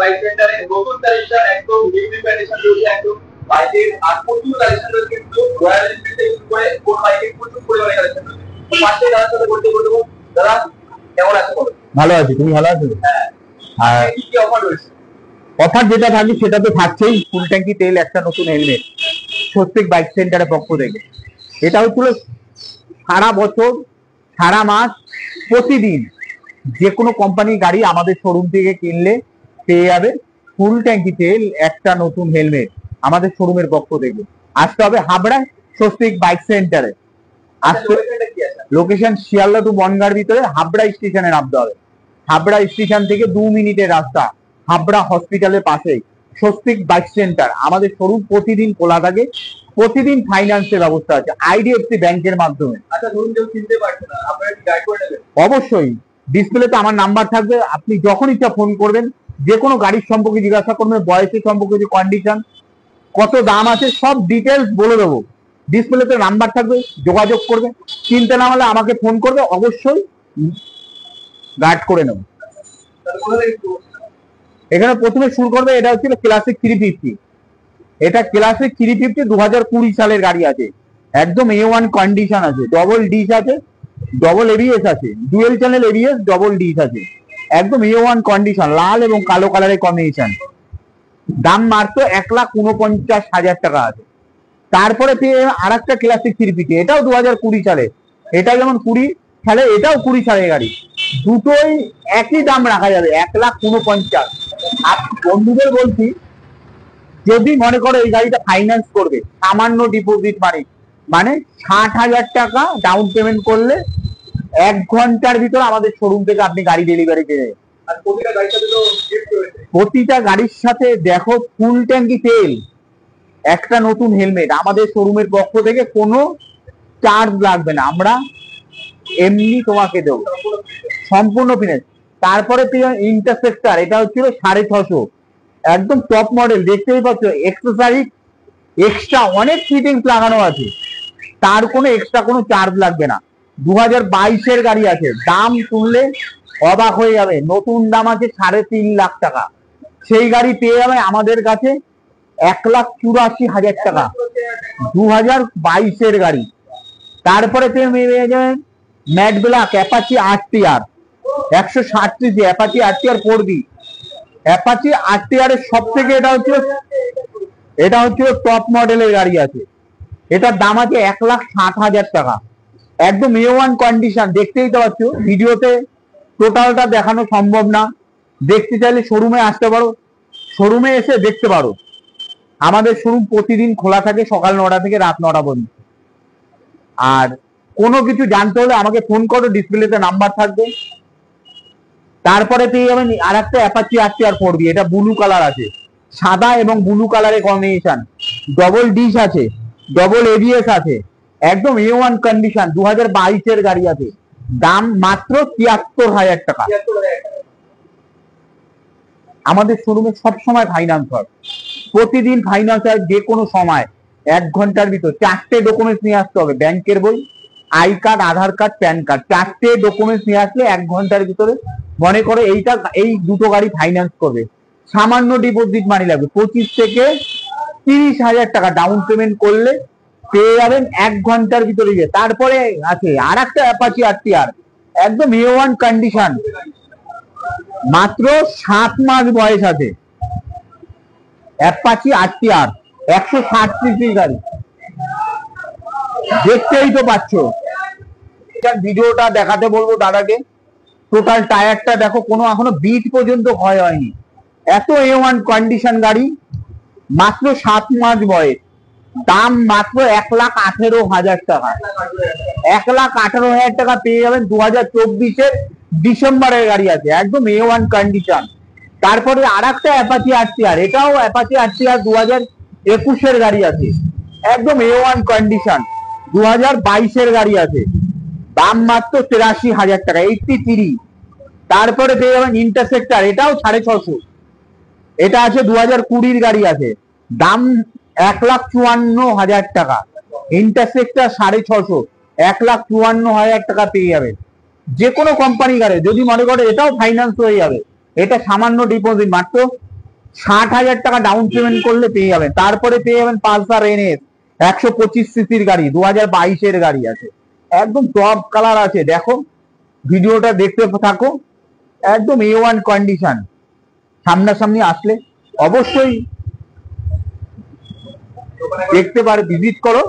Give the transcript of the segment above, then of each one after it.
Bike সেন্টারে নতুন collection একদম নিউ কালেকশন রয়েছে একদম বাইকের আর প্রচুর কালেকশন রয়েছে কিন্তু রয়্যাল এনফিল্ড থেকে শুরু করে কোন বাইকের প্রচুর পরিমাণে কালেকশন রয়েছে। তো পাশে দাদার সাথে বলতে দাদা কেমন আছো বলো? ভালো আছি, তুমি ভালো আছো? হ্যাঁ। আর কি কি অফার রয়েছে? অফার যেটা থাকবে সেটা তো থাকছেই, ফুল ট্যাঙ্কি তেল, একটা নতুন হেলমেট স্বস্তিক বাইক সেন্টারের পক্ষ থেকে। এটা হচ্ছিল সারা বছর সারা মাস প্রতিদিন যে কোনো কোম্পানির গাড়ি আমাদের শোরুম থেকে কিনলে পেয়ে যাবে ফুল ট্যাঙ্কি তেল, একটা নতুন হেলমেট আমাদের শোরুমের পক্ষ থেকে। আসতে হবে হাবড়ায় স্বস্তিক বাইক সেন্টারে। আসতে লোকেশন শিয়ালদা টু বনগাঁর ভিতরে হাবড়া স্টেশনে নামতে হবে। হাবড়া স্টেশন থেকে 2 মিনিটের রাস্তা, হাবড়া হসপিটালের পাশেই স্বস্তিক বাইক সেন্টার। আমাদের শোরুম প্রতিদিন খোলা থাকে, প্রতিদিন ফাইন্যান্সের ব্যবস্থা আছে আইডিএফসি ব্যাংকের মাধ্যমে। আচ্ছা, ধরুন কেউ চিনতে পারছে না, আপনারা কি গাইড করে দেবেন? অবশ্যই, ডিসপ্লেতে আমার নাম্বার থাকবে, আপনি যখন ইচ্ছা ফোন করবেন, যে কোনো গাড়ির সম্পর্কে জিজ্ঞাসা করবেন, বয়সের সম্পর্কে, যে কন্ডিশন, কত দাম আছে, সব ডিটেলস বলে দেবো। ডিসপ্লেতে নাম্বার থাকবে, যোগাযোগ করবে। চিনতে না হলে আমাকে ফোন করবে, অবশ্যই গাইড করে নেব। এখানে প্রথমে শুরু করবে, এটা হচ্ছে ক্লাসিক 350। এটা ক্লাসিক 350 2020 সালের গাড়ি আছে, একদম A1 কন্ডিশন আছে, ডবল ডিস আছে, ডবল এবিএস আছে, dual channel ABS, double disc আছে, একদম A1 কন্ডিশন, লাল এবং কালো কালারের কম্বিনেশন। দাম মাত্র 1,49,000 টাকা আছে। তারপরে পেয়ে আর একটা ক্লাসিক 350, এটাও 2020 সালে, এটা যেমন 20 সালে, এটাও 20 সালের গাড়ি। দুটোই একই দাম রাখা যাবে, 1,49,000। আর বন্ধুদের বলছি, যদি মনে করো এই গাড়িটা ফাইন্যান্স করবে, সামান্য ডিপোজিট মানে 60,000 টাকা ডাউন পেমেন্ট করলে 1 ঘন্টার ভিতর আমাদের শোরুম থেকে আপনি গাড়ি ডেলিভারি পেয়ে যাবেন। আর প্রতিটা গাড়ির সাথে তো গিফট রয়েছে। প্রতিটা গাড়ির সাথে দেখো ফুল ট্যাঙ্কি তেল, একটা নতুন হেলমেট, আমাদের শোরুমের পক্ষ থেকে কোনো চার্জ লাগবে না, আমরা এমনি তোমাকে দেবো, সম্পূর্ণ ফিনান্স। তারপরে ইন্টারসেপ্টর, এটা হচ্ছিল 650, একদম টপ মডেল, দেখতেই পাচ্ছ, এক্সেসরিজ এক্সট্রা অনেক ফিটিংস লাগানো আছে, তার কোনো এক্সট্রা কোনো চার্জ লাগবে না। 2022 গাড়ি আছে, দাম শুনলে অবাক হয়ে যাবে, নতুন দাম আছে 3.5 লাখ টাকা। সেই গাড়ি পেয়ে যাবে আমাদের কাছে 1,84,000 টাকা, 2022 গাড়ি। তারপরে পেয়ে যাবেন matte black Apache RTR 160 Apache RTR 4B। Apache RTR এর সব থেকে এটা হচ্ছে টপ মডেলের গাড়ি আছে, এটার দাম আছে 1,60,000 টাকা, একদম A1 কন্ডিশন। দেখতেই তো পাচ্ছ, ভিডিওতে টোটালটা দেখানো সম্ভব না, দেখতে চাইলে শোরুমে আসতে পারো, শোরুমে এসে দেখতে পারো। আমাদের শোরুম প্রতিদিন খোলা থাকে সকাল 9টা থেকে রাত 9টা পর্যন্ত। আর কোনো কিছু জানতে হলে আমাকে ফোন করো, ডিসপ্লেতে নাম্বার থাকবে। তারপরে পেয়ে যাবেন আর একটা অ্যাপাচি RTR 4B, এটা ব্লু কালার আছে, সাদা এবং ব্লু কালারের কম্বিনেশন, ডবল ডিশ আছে, ডবল এবিএস আছে, একদম A1 কন্ডিশন, 2022 গাড়ি আছে, দাম মাত্র 73,000 টাকা। আমাদের শোরুমে সবসময় ফাইন্যান্স হয়, প্রতিদিন ফাইন্যান্স হয়, যে কোনো সময় 1 ঘন্টার ভিতর। 4টে ডকুমেন্টস নিয়ে আসতে হবে, ব্যাংকের বই, I card, Aadhaar card, PAN card, 4টে ডকুমেন্টস নিয়ে আসলে 1 ঘন্টার ভিতরে মনে করো এই দুটো গাড়ি ফাইন্যান্স করবে। সামান্য ডিপোজিট মানি লাগবে, 25 থেকে 30,000 টাকা ডাউন পেমেন্ট করলে পেয়ে যাবেন 1 ঘন্টার ভিতরে। তারপরে আছে আর একটা অ্যাপাচি RTR, একদম A1 কন্ডিশন, মাত্র 7 মাস বয়স আছে, অ্যাপাচি RTR 160 সিসি গাড়ি, দেখতেই তো পাচ্ছ। ভিডিওটা দেখাতে বলবো দাদাকে, টোটাল টায়ারটা দেখো, কোনো এখনো বিট পর্যন্ত ক্ষয় হয়নি, এত A1 কন্ডিশন গাড়ি, মাত্র 7 মাস বয়স, দাম মাত্র 1,18,000 টাকা। 1,18,000 টাকা পেয়ে যাবেন 2024 ডিসেম্বরের গাড়ি আছে, একদম A1 কন্ডিশন। তারপরে আর একটা অ্যাপাচি RTR, এটাও অ্যাপাচি RTR 2021 গাড়ি আছে, একদম A1 কন্ডিশন, 2022 গাড়ি আছে, দাম মাত্র 83,000 টাকা, 83। তারপরে পেয়ে যাবেন ইন্টারসেপ্টর, এটাও 650, এটা আছে 2020 গাড়ি আছে, দাম 1,54,000 টাকা। ইন্টারসেপ্টর 650, 1,54,000 টাকা পেয়ে যাবে যে কোনো কোম্পানি গাড়ি। যদি মনে করে এটাও ফাইন্যান্স হয়ে যাবে, এটা সামান্য ডিপোজিট, মাত্র 60,000 টাকা ডাউন পেমেন্ট করলে পেয়ে যাবেন। তারপরে পেয়ে যাবেন পালসার এনএস 125 সিসির গাড়ি, 2022-এর গাড়ি আছে, একদম টপ কালার আছে। দেখো ভিডিওটা দেখতে থাকো, একদম A1 কন্ডিশন। সামনাসামনি আসলে অবশ্যই দেখতে পারে, ভিজিট করো,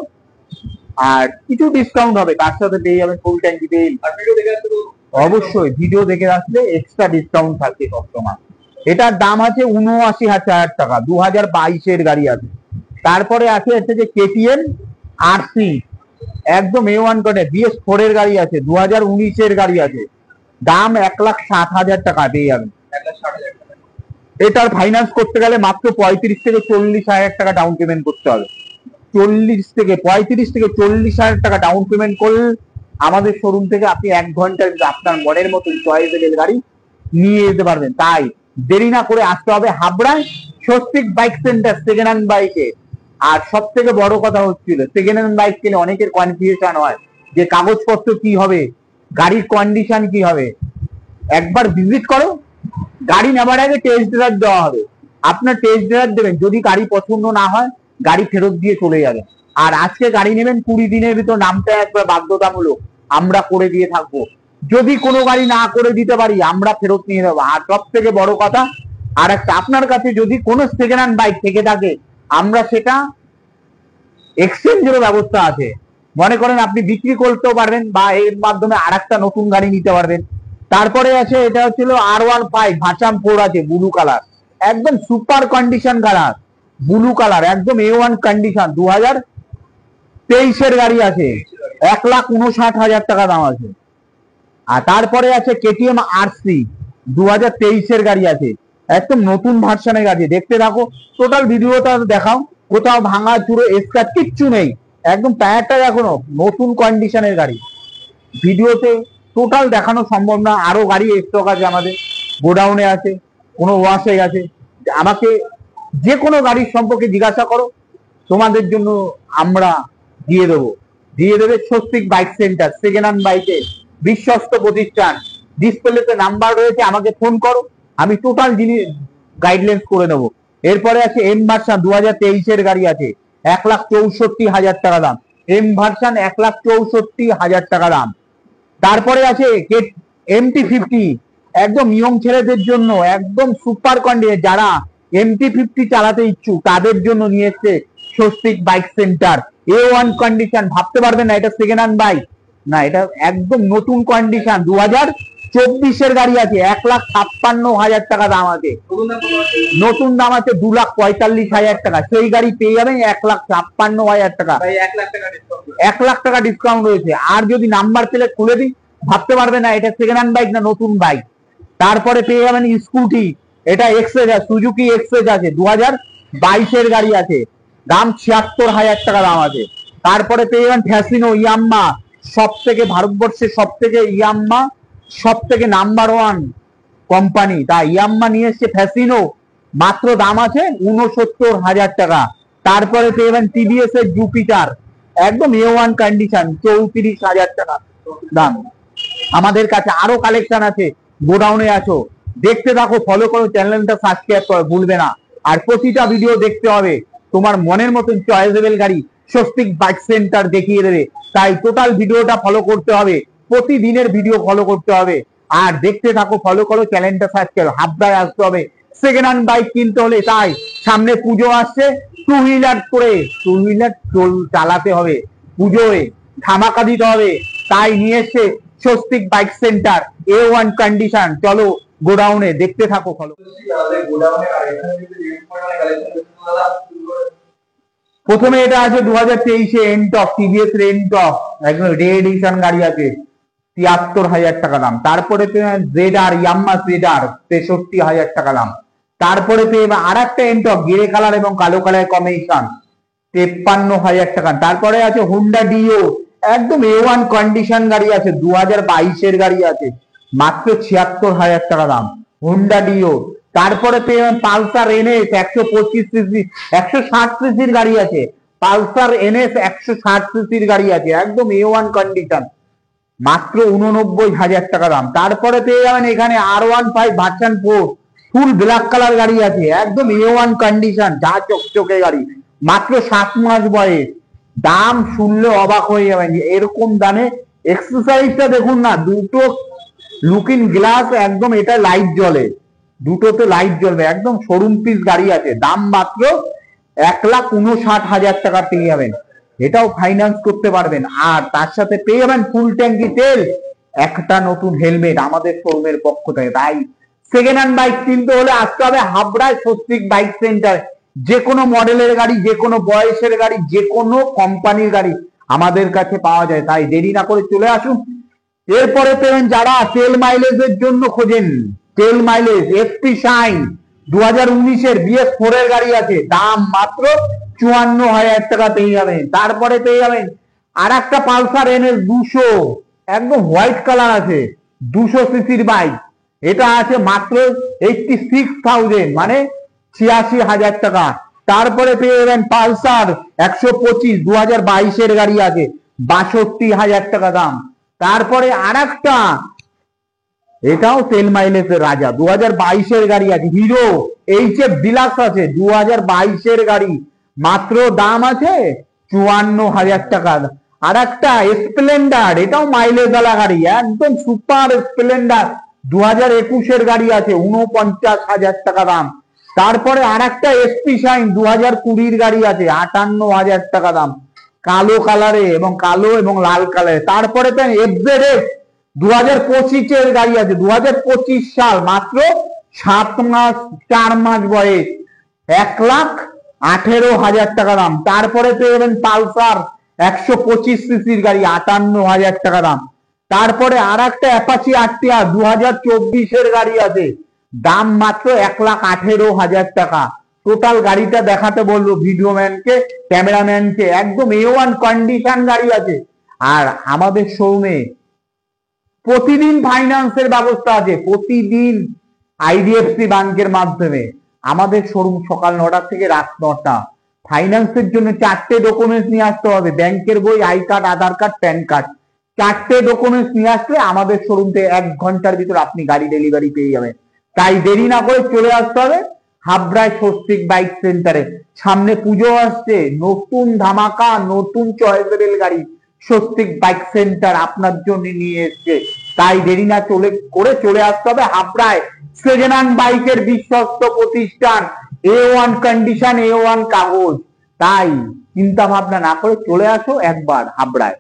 আর কিছু ডিসকাউন্ট হবে, তার সাথে পেয়ে যাবেন ফুল ট্যাঙ্কি তেল। আর ভিডিও দেখে আসতে তো অবশ্যই ভিডিও দেখে আসলে এক্সট্রা ডিসকাউন্ট থাকবে সবসময়। এটার দাম আছে 79,000 টাকা, 2022-এর গাড়ি আছে। তারপরে আছে হচ্ছে যে KTM RC, একদম A1 কোডে BS4 এর গাড়ি আছে, 2019-এর গাড়ি আছে, দাম 1,60,000 টাকা পেয়ে যাবেন। 1,60,000 টাকা। এটার ফাইন্যান্স করতে গেলে মাত্র 35 থেকে 40,000 টাকা ডাউন পেমেন্ট করতে হবে। 35 থেকে 40,000 টাকা ডাউন পেমেন্ট করলে আমাদের শোরুম থেকে আপনি 1 ঘন্টার আপনার মনের মতো চয়েসের গাড়ি নিয়ে যেতে পারবেন। তাই দেরি না করে আসতে হবে হাবড়ায় Swastik bike centre second hand বাইকে। আর সব থেকে বড় কথা হচ্ছিল, সেকেন্ড হ্যান্ড বাইক কিনে অনেকের কনফিউশন হয় যে কাগজপত্র কি হবে, গাড়ির কন্ডিশন কি হবে। একবার ভিজিট করো, গাড়ি নেবার আগে টেস্ট ড্রাইভ দেওয়া হবে, আপনার টেস্ট ড্রাইভ দেবেন, যদি গাড়ি পছন্দ না হয় গাড়ি ফেরত দিয়ে চলে যাবে। আর আজকে গাড়ি নেবেন, 20 দিনের ভিতর নামটা একবার বাধ্যতামূলক, আমরা করে দিয়ে থাকবো। যদি কোনো গাড়ি না করে দিতে পারি আমরা ফেরত নিয়ে নেবো। আর সব থেকে বড় কথা আর একটা, আপনার কাছে যদি কোনো সেকেন্ড হ্যান্ড বাইক থেকে থাকে আমরা সেটা এক্সচেঞ্জেরও ব্যবস্থা আছে। মনে করেন আপনি বিক্রি করতেও পারবেন বা এর মাধ্যমে আর একটা নতুন গাড়ি নিতে পারবেন। তারপরে আছে এটা হচ্ছিল R15 ভার্সন 4 আছে, ব্লু কালার, একদম super condition colour, blue colour, একদম A1 কন্ডিশন, 2023-এর গাড়ি আছে, 1,59,000 টাকা দাম আছে। আর তারপরে আছে KTM RC, 2023-এর গাড়ি আছে, একদম নতুন ভার্সনের গাড়ি। দেখতে থাকো, টোটাল ভিডিওটা দেখাও, কোথাও ভাঙা চুরো স্ক্র্যাচ কিচ্ছু নেই, একদম টায়ারটা দেখো নতুন কন্ডিশনের গাড়ি। ভিডিওতে টোটাল দেখানো সম্ভব না, আরো গাড়ি স্টক আছে আমাদের গোডাউনে আছে, কোনো ওয়াশে আছে। আমাকে যে কোনো গাড়ির সম্পর্কে জিজ্ঞাসা করো, তোমাদের জন্য আমরা দিয়ে দেবে Swastik bike centre second hand বাইকের বিশ্বস্ত প্রতিষ্ঠান। ডিসপ্লেতে নাম্বার রয়েছে, আমাকে ফোন করো, আমি টোটাল জিনিস গাইডলাইন্স করে নেবো। এরপরে আছে M ভার্সন, 2023-এর গাড়ি আছে, 1,64,000 টাকা দাম, M ভার্সন 1,64,000 টাকা দাম। তারপরে আছে MT-50, একদম ইয়ং ছেলেদের জন্য একদম সুপার কন্ডিশন, যারা MT-50 চালাতে ইচ্ছুক তাদের জন্য নিয়ে এসছে Swastik bike centre. A1 condition, ভাবতে পারবেন না এটা সেকেন্ড হ্যান্ড বাইক না, এটা একদম নতুন কন্ডিশন, 2024-এর গাড়ি আছে, 1,56,000 টাকা দাম আছে। নতুন দাম আছে 2,45,000 টাকা, সেই গাড়ি পেয়ে যাবেন 1,56,000 টাকা, 1 লাখ টাকা ডিসকাউন্ট রয়েছে। আর যদি নাম্বার প্লেট খুলে দিই ভাবতে পারবে না এটা সেকেন্ড হ্যান্ড বাইক না নতুন বাইক। তারপরে পেয়ে যাবেন স্কুটি, এটা এক্সেস, সুজুকি এক্সেস আছে, 2022-এর গাড়ি আছে, দাম 76,000 টাকা দাম আছে। তারপরে পেয়ে যাবেন ফ্যাসিনো ইয়াম্মা, সব থেকে ভারতবর্ষের সব থেকে ইয়াম্মা সব থেকে নাম্বার 1 কোম্পানি, তা ইয়াম্মা নিয়ে এসছে ফ্যাসিনো, মাত্র দাম আছে 69,000 টাকা। তারপরে পেয়ে যাবেন TVS এর জুপিটার, একদম A1 কন্ডিশন, 34,000 টাকা দাম। আমাদের কাছে আরো কালেকশন আছে, গোডাউনে আছো, দেখতে থাকো, ফলো করো, চ্যানেলটা সাবস্ক্রাইব করো ভুলবে না। আর প্রতিটা ভিডিও দেখতে হবে, তোমার মনের মতন চয়েসেবল গাড়ি স্বস্তিক বাইক সেন্টার দেখিয়ে দেবে। তাই টোটাল ভিডিওটা ফলো করতে হবে, প্রতিদিনের ভিডিও ফলো করতে হবে। আর দেখতে থাকো, ফলো করো, চ্যানেলটা সাবস্ক্রাইব। হাবড়ায় আসতে হবে সেকেন্ড হ্যান্ড বাইক কিনতে হলে, তাই সামনে পুজো আসছে, 2 হুইলার করে 2 হুইলার চালাতে হবে, পুজোয় ধামাকা দিতে হবে, তাই নিয়ে এসছে Swastik bike centre A1 condition. চলো গোডাউনে দেখতে থাকো, ফলো। প্রথমে এটা আছে 2023-এ এনটক, TVS এনটক, একদম রেড এডিশন গাড়ি আছে, 73,000 টাকা দাম। তারপরে জেডার, ইয়াম্মা জেডার, 63,000 টাকা দাম। তারপরে পেয়ে আর একটা এনটক গ্রে কালার এবং কালো কালার কম্বিনেশন, 53,000 টাকা। তারপরে আছে হুন্ডা ডিও, একদম A1 কন্ডিশন গাড়ি আছে, 2022-এর গাড়ি আছে, মাত্র 76,000 টাকা দাম হুন্ডা ডিও। তারপরে পেয়ে পালসার NS 125 সিসি, 160 সিসির গাড়ি আছে, পালসার NS 160 সিসির গাড়ি আছে, একদম A1 কন্ডিশন, মাত্র 89,000 টাকা দাম। তারপরে পেয়ে যাবেন এখানে R15 version 4 full black colour গাড়ি আছে, একদম A1 কন্ডিশন, যা চকচকে গাড়ি, মাত্র 7 মাস বয়স। দাম শুনলে অবাক হয়ে যাবেন, এরকম দামে এক্সারসাইজটা দেখুন না, দুটো লুকিং গ্লাস, একদম এটা লাইট জ্বলে, দুটোতে লাইট জ্বলবে, একদম শোরুম পিস গাড়ি আছে। দাম মাত্র 1,59,000 টাকা পেয়ে যাবেন। এটাও ফাইন্যান্স করতে পারবেন, আর তার সাথে পেয়ে যাবেন ফুল ট্যাঙ্কি তেল, একটা নতুন হেলমেট আমাদের শোরুমের পক্ষ থেকে। তাই সেকেন্ড হ্যান্ড বাইক কিনতে হলে আসতে হবে হাবড়ায় স্বস্তিক বাইক সেন্টার। যে কোনো মডেলের গাড়ি, যে কোনো বয়সের গাড়ি, যে কোনো কোম্পানির গাড়ি আমাদের কাছে পাওয়া যায়। তাই দেরি না করে চলে আসুন। এরপরে পেলেন যারা তেল মাইলেজের জন্য খোঁজেন, তেল মাইলেজ এসপি শাইন 2019-এর BS4 এর গাড়ি আছে, দাম মাত্র 54,000 টাকা পেয়ে যাবেন। তারপরে পেয়ে যাবেন আর একটা পালসার NS 200, একদম হোয়াইট কালার আছে, 200 সিসির বাইক, এটা আছে মাত্র 86,000, মানে 86,000 টাকা। তারপরে পেয়ে যাবেন পালসার 125 2022-এর গাড়ি আছে, 62,000 টাকা দাম। তারপরে আর একটা, এটাও তেল মাইলেজের রাজা, 2022-এর গাড়ি আছে, হিরো HF ডিলাক্স আছে, 2022-এর গাড়ি, মাত্র দাম আছে 54,000 টাকা। আর একটা স্প্লেন্ডার, এটাও মাইলেজ ওয়ালা গাড়ি, একদম সুপার স্প্লেন্ডার, 2021-এর গাড়ি আছে, 49,000 টাকা দাম। তারপরে আর একটা এসপি শাইন 2020-এর গাড়ি আছে, 58,000 টাকা দাম, কালো কালারে এবং কালো এবং লাল কালারে। তারপরে FZF 2025-এর গাড়ি আছে, 2025 সাল, মাত্র 7 মাস 4 মাস বয়স, 1,18,000 টাকা দাম। তারপরে পেয়ে যাবেন পালসার 125 সিসির গাড়ি, 58,000 টাকা দাম। তারপরে আর একটা অ্যাপাচি RTR 2024-এর গাড়ি আছে, দাম মাত্র 1,18,000 টাকা। টোটাল গাড়িটা দেখাতে বলবো ভিডিও ম্যানকে, ক্যামেরাম্যানকে, একদম A1 কন্ডিশন গাড়ি আছে। আর আমাদের শোরুমে প্রতিদিন ফাইন্যান্সের ব্যবস্থা আছে, প্রতিদিন IDFC ব্যাংকের মাধ্যমে। আমাদের শোরুম সকাল 9টা থেকে রাত 9টা। ফাইন্যান্সের জন্য 4টে ডকুমেন্টস নিয়ে আসতে হবে, ব্যাংকের বই, I card, Aadhaar card, PAN card. 4টে ডকুমেন্টস নিয়ে আসলে আমাদের শোরুম থেকে 1 ঘন্টার ভিতর আপনি গাড়ি ডেলিভারি পেয়ে যাবেন। তাই দেরি না করে চলে আসতে হবে হাবড়ায় স্বস্তিক বাইক সেন্টারে। সামনে পুজো আসছে, নতুন ধামাকা, নতুন চয়েসেবল গাড়ি স্বস্তিক বাইক সেন্টার আপনার জন্য নিয়ে এসছে। তাই দেরি না চলে আসতে হবে হাবড়ায় সেকেন্ড হ্যান্ড বাইকের বিশ্বস্ত প্রতিষ্ঠান, A1 কন্ডিশন, A1 কাগজ। তাই চিন্তা ভাবনা না করে চলে আসো একবার হাবড়ায়।